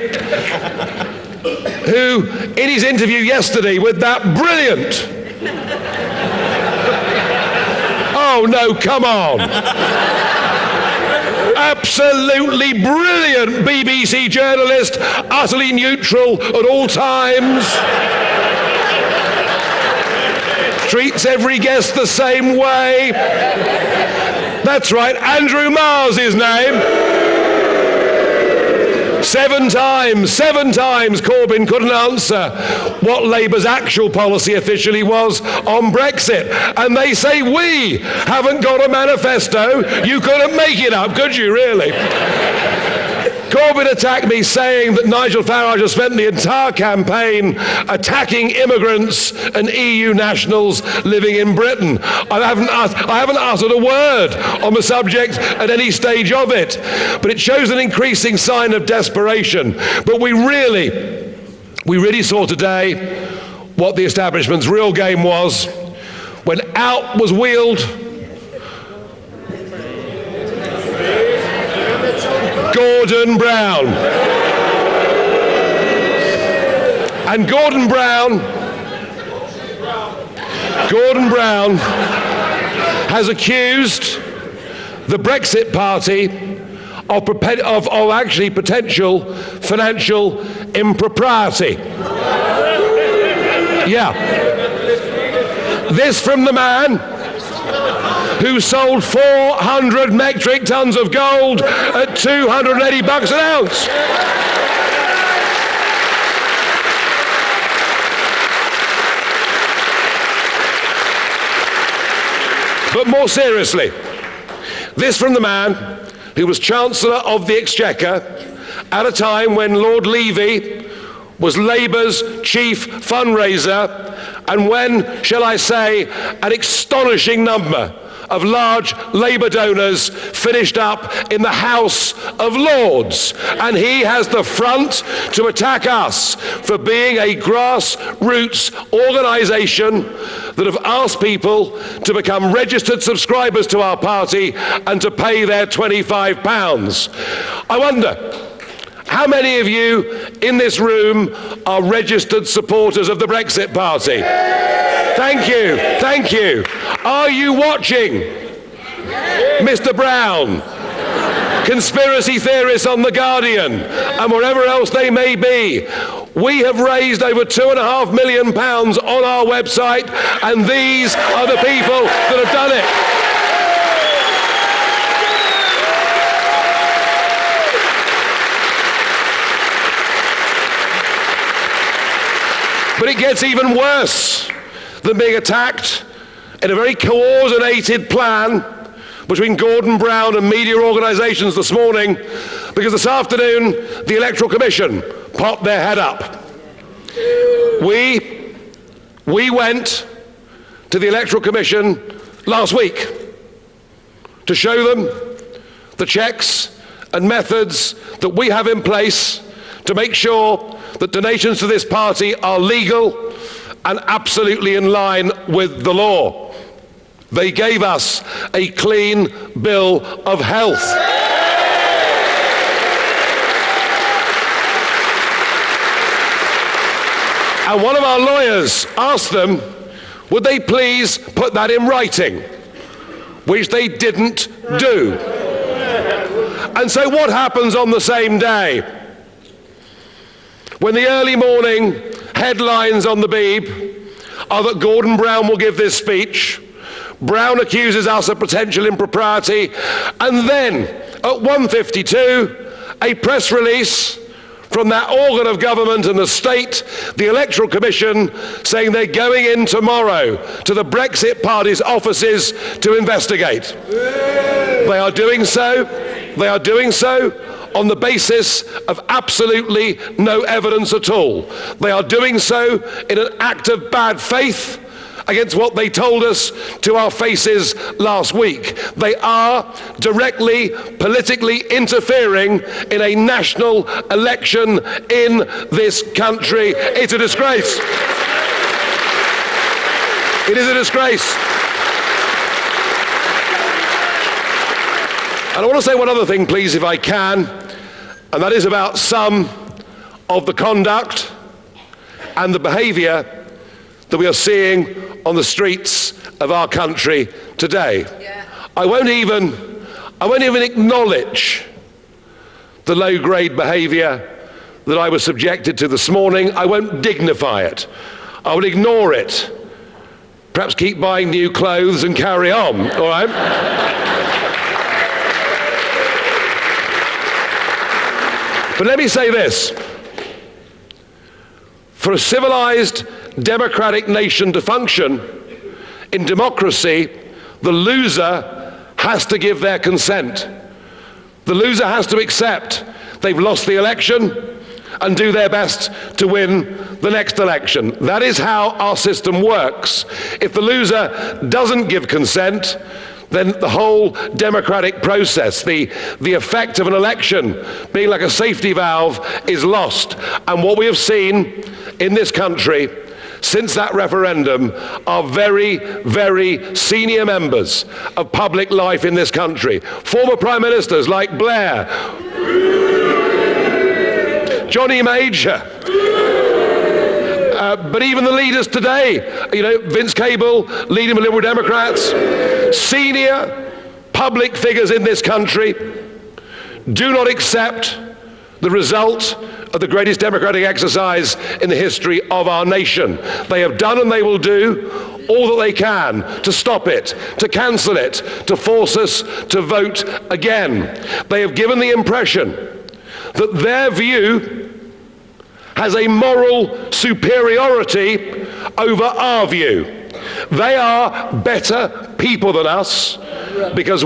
who, in his interview yesterday with that brilliant... Oh, no, come on. Absolutely brilliant BBC journalist, utterly neutral at all times. Treats every guest the same way. That's right, Andrew Marr's his name. 7 times Corbyn couldn't answer what Labour's actual policy officially was on Brexit. And they say we haven't got a manifesto. You couldn't make it up, could you really? Corbyn attacked me saying that Nigel Farage has spent the entire campaign attacking immigrants and EU nationals living in Britain. I haven't uttered a word on the subject at any stage of it, but it shows an increasing sign of desperation. But we really saw today what the establishment's real game was when out was wheeled Gordon Brown. And Gordon Brown has accused the Brexit Party of actually potential financial impropriety. Yeah. This from the man who sold 400 metric tons of gold at $280 an ounce. But more seriously, this from the man who was Chancellor of the Exchequer at a time when Lord Levy was Labour's chief fundraiser, and when, shall I say, an astonishing number of large Labour donors finished up in the House of Lords. And he has the front to attack us for being a grassroots organisation that have asked people to become registered subscribers to our party and to pay their £25. I wonder, how many of you in this room are registered supporters of the Brexit Party? Thank you, thank you. Are you watching? Mr. Brown, conspiracy theorists on The Guardian, and wherever else they may be. We have raised over £2.5 million on our website, and these are the people that have done it. But it gets even worse than being attacked in a very coordinated plan between Gordon Brown and media organisations this morning, because this afternoon the Electoral Commission popped their head up. We went to the Electoral Commission last week to show them the checks and methods that we have in place to make sure that donations to this party are legal and absolutely in line with the law. They gave us a clean bill of health. And one of our lawyers asked them, would they please put that in writing, which they didn't do. And so what happens on the same day? When the early morning headlines on the Beeb are that Gordon Brown will give this speech, Brown accuses us of potential impropriety, and then at 1:52, a press release from that organ of government and the state, the Electoral Commission, saying they're going in tomorrow to the Brexit Party's offices to investigate. They are doing so on the basis of absolutely no evidence at all. They are doing so in an act of bad faith against what they told us to our faces last week. They are directly politically interfering in a national election in this country. It's a disgrace. It is a disgrace. And I want to say one other thing, please, if I can, and that is about some of the conduct and the behaviour that we are seeing on the streets of our country today. I won't even acknowledge the low-grade behaviour that I was subjected to this morning. I won't dignify it. I will ignore it. Perhaps keep buying new clothes and carry on, all right? But let me say this. For a civilized, democratic nation to function in democracy, the loser has to give their consent. The loser has to accept they've lost the election and do their best to win the next election. That is how our system works. If the loser doesn't give consent, then the whole democratic process, the effect of an election being like a safety valve, is lost. And what we have seen in this country since that referendum are very, very senior members of public life in this country. Former Prime Ministers like Blair, Johnny Major, but even the leaders today, Vince Cable, leading the Liberal Democrats, senior public figures in this country do not accept the result of the greatest democratic exercise in the history of our nation. They have done and they will do all that they can to stop it, to cancel it, to force us to vote again. They have given the impression that their view has a moral superiority over our view. They are better people than us because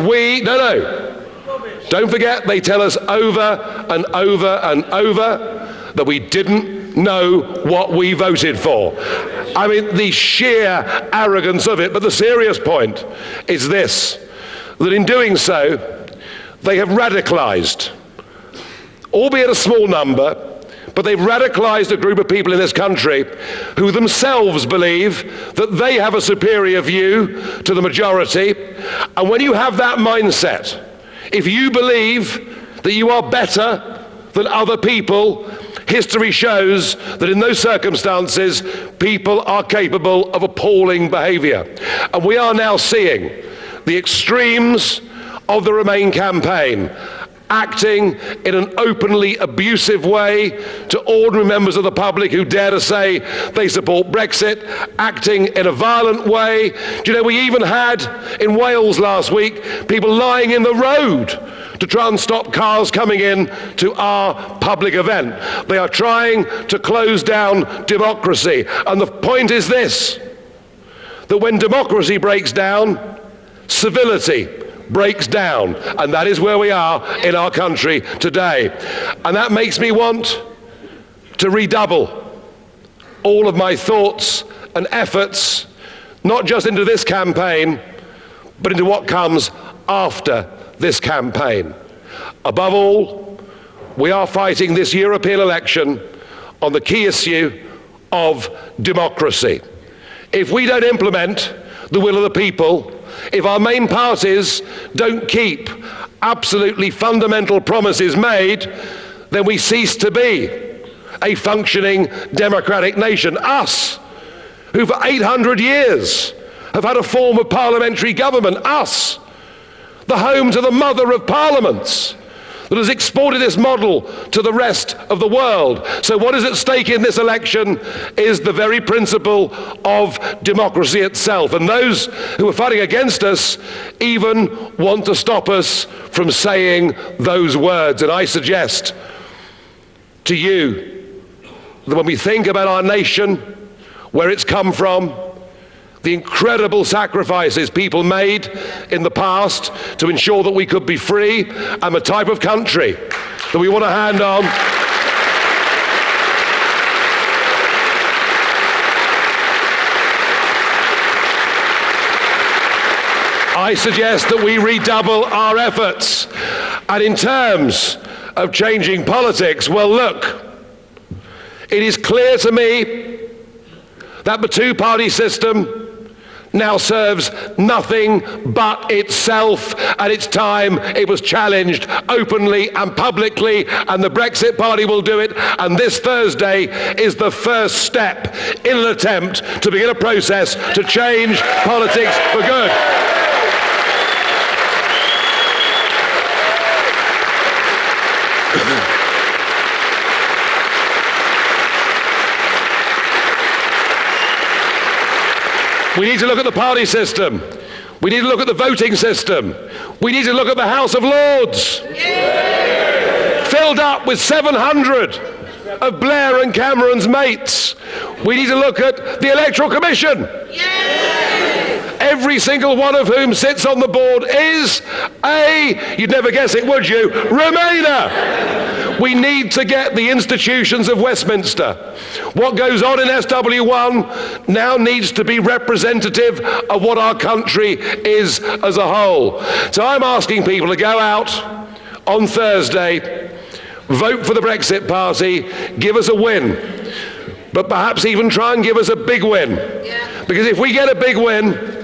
don't forget, they tell us over and over and over that we didn't know what we voted for. I mean, the sheer arrogance of it. But the serious point is this, that in doing so, they have radicalized, albeit a small number, but they've radicalized a group of people in this country who themselves believe that they have a superior view to the majority. And when you have that mindset, if you believe that you are better than other people, history shows that in those circumstances, people are capable of appalling behavior. And we are now seeing the extremes of the Remain campaign acting in an openly abusive way to ordinary members of the public who dare to say they support Brexit, acting in a violent way. Do you know, we even had in Wales last week people lying in the road to try and stop cars coming in to our public event. They are trying to close down democracy. And the point is this, that when democracy breaks down, civility breaks down, and that is where we are in our country today. And that makes me want to redouble all of my thoughts and efforts, not just into this campaign, but into what comes after this campaign. Above all, we are fighting this European election on the key issue of democracy. If we don't implement the will of the people, if our main parties don't keep absolutely fundamental promises made, then we cease to be a functioning democratic nation. Us, who for 800 years have had a form of parliamentary government, us, the home to the mother of parliaments, that has exported this model to the rest of the world. So what is at stake in this election is the very principle of democracy itself. And those who are fighting against us even want to stop us from saying those words. And I suggest to you that when we think about our nation, where it's come from, the incredible sacrifices people made in the past to ensure that we could be free, and the type of country that we want to hand on. I suggest that we redouble our efforts. And in terms of changing politics, well, look, it is clear to me that the two-party system now serves nothing but itself, and it's time it was challenged openly and publicly, and the Brexit Party will do it, and this Thursday is the first step in an attempt to begin a process to change politics for good. We need to look at the party system. We need to look at the voting system. We need to look at the House of Lords. Filled up with 700 of Blair and Cameron's mates. We need to look at the Electoral Commission. Every single one of whom sits on the board is you'd never guess it, would you, Remainer. We need to get the institutions of Westminster. What goes on in SW1 now needs to be representative of what our country is as a whole. So I'm asking people to go out on Thursday, vote for the Brexit Party, give us a win, but perhaps even try and give us a big win. Because if we get a big win,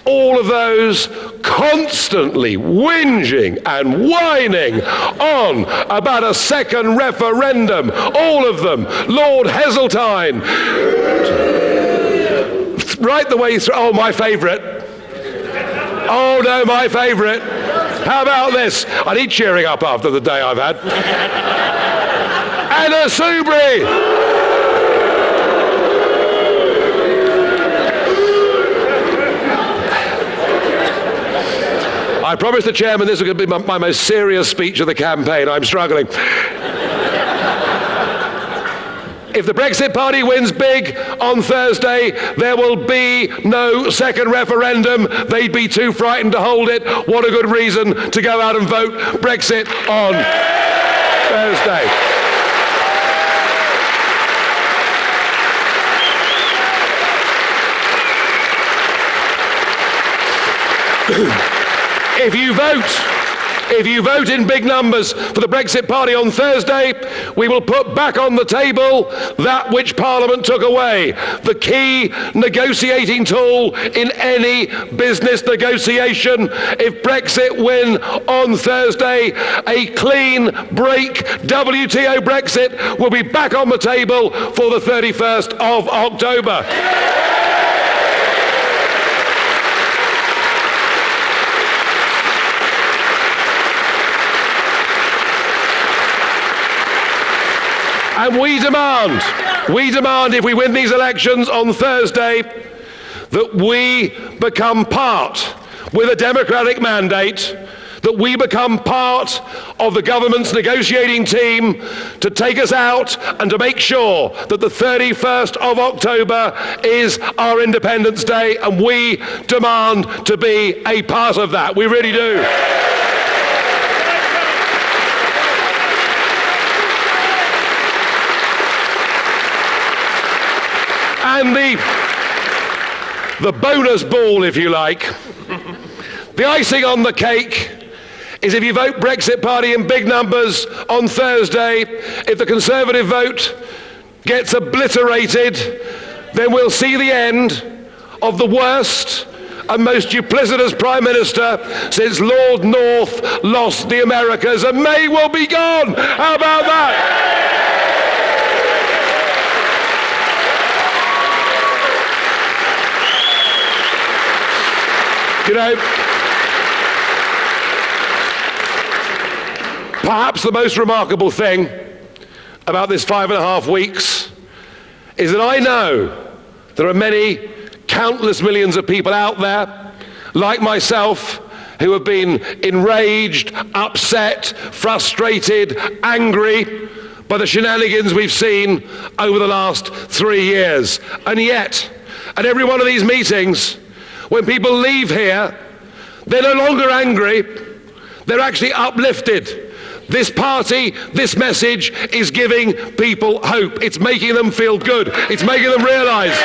all of those constantly whinging and whining on about a second referendum, all of them, Lord Heseltine, right the way through, oh, my favourite. Oh no, my favourite. How about this? I need cheering up after the day I've had. Anna Soubry. I promised the chairman this was going to be my most serious speech of the campaign. I'm struggling. If the Brexit Party wins big on Thursday, there will be no second referendum. They'd be too frightened to hold it. What a good reason to go out and vote Brexit on Thursday. If you vote in big numbers for the Brexit Party on Thursday, we will put back on the table that which Parliament took away, the key negotiating tool in any business negotiation. If Brexit win on Thursday, a clean break WTO Brexit will be back on the table for the 31st of October. And we demand if we win these elections on Thursday that we become part, with a democratic mandate, that we become part of the government's negotiating team to take us out and to make sure that the 31st of October is our Independence Day, and we demand to be a part of that. We really do. And the bonus ball, if you like, the icing on the cake is if you vote Brexit Party in big numbers on Thursday, if the Conservative vote gets obliterated, then we'll see the end of the worst and most duplicitous Prime Minister since Lord North lost the Americas, and May will be gone. How about that? You know, perhaps the most remarkable thing about this 5.5 weeks is that I know there are many, countless millions of people out there, like myself, who have been enraged, upset, frustrated, angry by the shenanigans we've seen over the last 3 years. And yet, at every one of these meetings, when people leave here, they're no longer angry, they're actually uplifted. This party, this message is giving people hope. It's making them feel good. It's making them realise.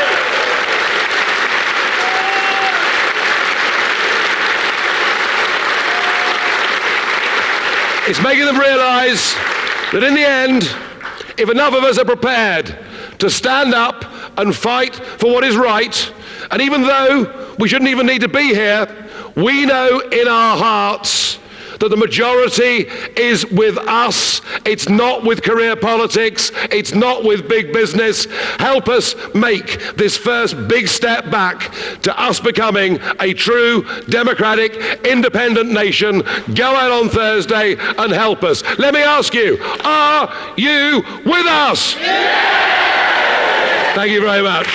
It's making them realise that in the end, if enough of us are prepared to stand up and fight for what is right. And even though we shouldn't even need to be here, we know in our hearts that the majority is with us. It's not with career politics. It's not with big business. Help us make this first big step back to us becoming a true, democratic, independent nation. Go out on Thursday and help us. Let me ask you, are you with us? Yeah! Thank you very much.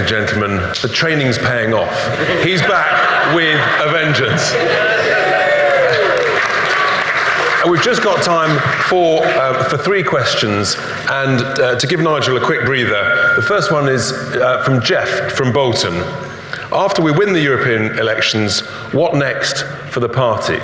Gentlemen, the training's paying off. He's back with a vengeance. And we've just got time for 3 questions, and to give Nigel a quick breather. The first one is from Jeff from Bolton. After we win the European elections, what next for the party?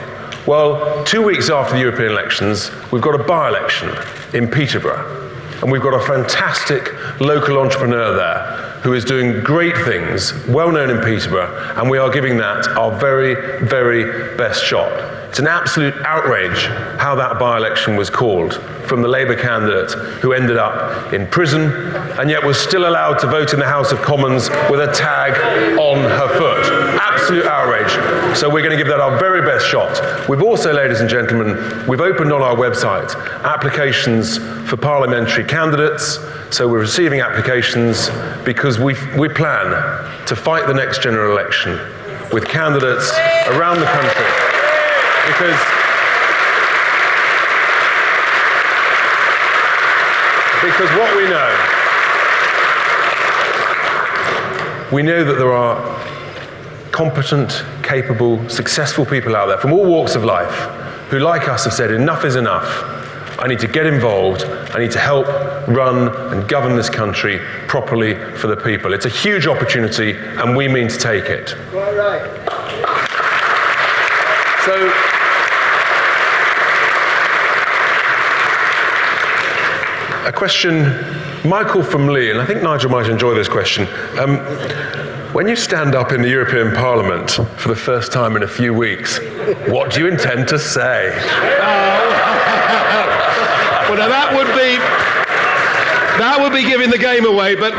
Well, 2 weeks after the European elections, we've got a by-election in Peterborough. And we've got a fantastic local entrepreneur there who is doing great things, well known in Peterborough, and we are giving that our very, very best shot. It's an absolute outrage how that by-election was called from the Labour candidate who ended up in prison and yet was still allowed to vote in the House of Commons with a tag on her foot. Absolute outrage. So we're going to give that our very best shot. We've also, ladies and gentlemen, we've opened on our website applications for parliamentary candidates. So we're receiving applications because we plan to fight the next general election with candidates around the country. Because what we know that there are competent, capable, successful people out there from all walks of life who, like us, have said enough is enough. I need to get involved. I need to help run and govern this country properly for the people. It's a huge opportunity, and we mean to take it. Quite right. So, a question, Michael from Lee, and I think Nigel might enjoy this question. When you stand up in the European Parliament for the first time in a few weeks, what do you intend to say? Well, now that would be giving the game away, but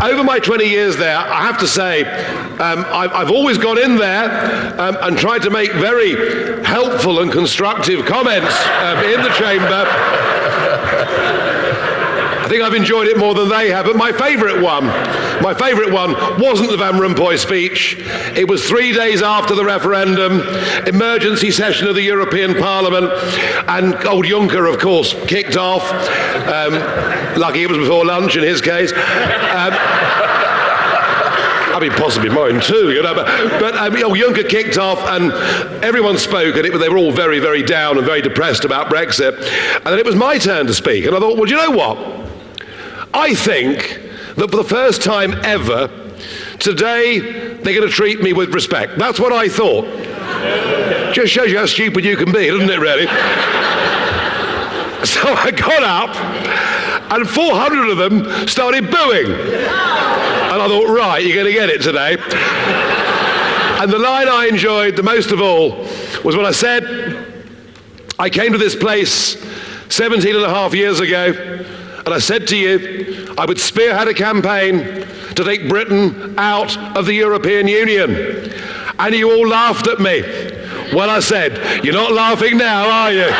over my 20 years there, I have to say, I've always gone in there and tried to make very helpful and constructive comments in the chamber. I think I've enjoyed it more than they have, but my favourite one wasn't the Van Rompuy speech. It was 3 days after the referendum, emergency session of the European Parliament, and old Juncker, of course, kicked off. Lucky it was before lunch in his case. I mean, possibly mine too, you know. But Juncker kicked off, and everyone spoke, and they were all very, very down and very depressed about Brexit. And then it was my turn to speak, and I thought, well, do you know what? I think that for the first time ever, today they're going to treat me with respect. That's what I thought. Just shows you how stupid you can be, doesn't it, really? So I got up, and 400 of them started booing. And I thought, right, you're going to get it today. And the line I enjoyed the most of all was when I said, I came to this place 17 and a half years ago, and I said to you, I would spearhead a campaign to take Britain out of the European Union. And you all laughed at me. Well, I said, you're not laughing now, are you?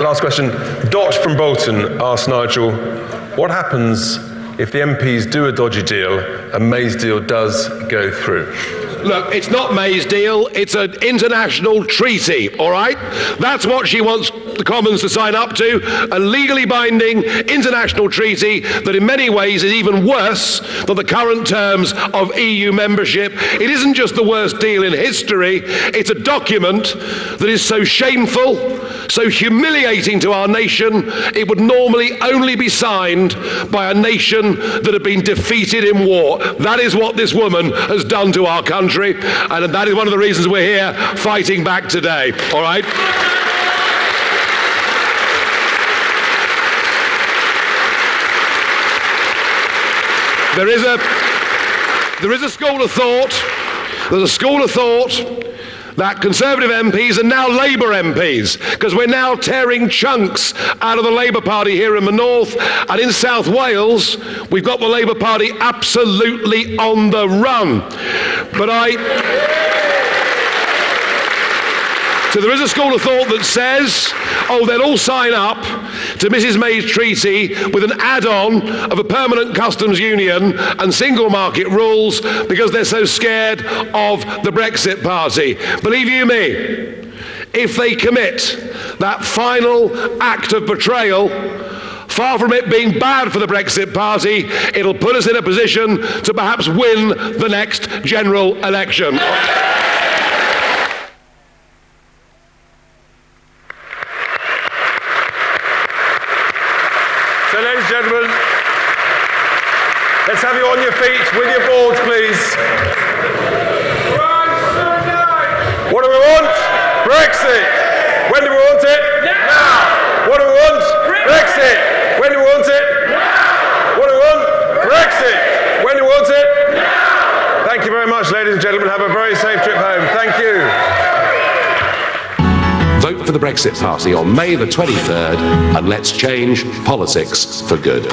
Last question. Dot from Bolton asked Nigel, what happens if the MPs do a dodgy deal and May's deal does go through? Look, it's not May's deal, it's an international treaty, all right? That's what she wants the Commons to sign up to a legally binding international treaty that in many ways is even worse than the current terms of EU membership. It isn't just the worst deal in history, it's a document that is so shameful, so humiliating to our nation, it would normally only be signed by a nation that had been defeated in war. That is what this woman has done to our country, and that is one of the reasons we're here fighting back today, all right? There is a school of thought, there's a school of thought that Conservative MPs are now Labour MPs, because we're now tearing chunks out of the Labour Party here in the north, and in South Wales, we've got the Labour Party absolutely on the run. So there is a school of thought that says, oh, they'll all sign up to Mrs May's treaty with an add-on of a permanent customs union and single market rules because they're so scared of the Brexit party. Believe you me, if they commit that final act of betrayal, far from it being bad for the Brexit party, it'll put us in a position to perhaps win the next general election. So, ladies and gentlemen, let's have you on your feet with your boards, please. What do we want? Brexit. When do we want it? Now. What do we want? Brexit. When do we want it? Now. What do we want? Brexit. When do we want it? Now. Thank you very much, ladies and gentlemen. Have a very safe trip home. Thank you. Vote for the Brexit Party on May the 23rd, and let's change politics for good.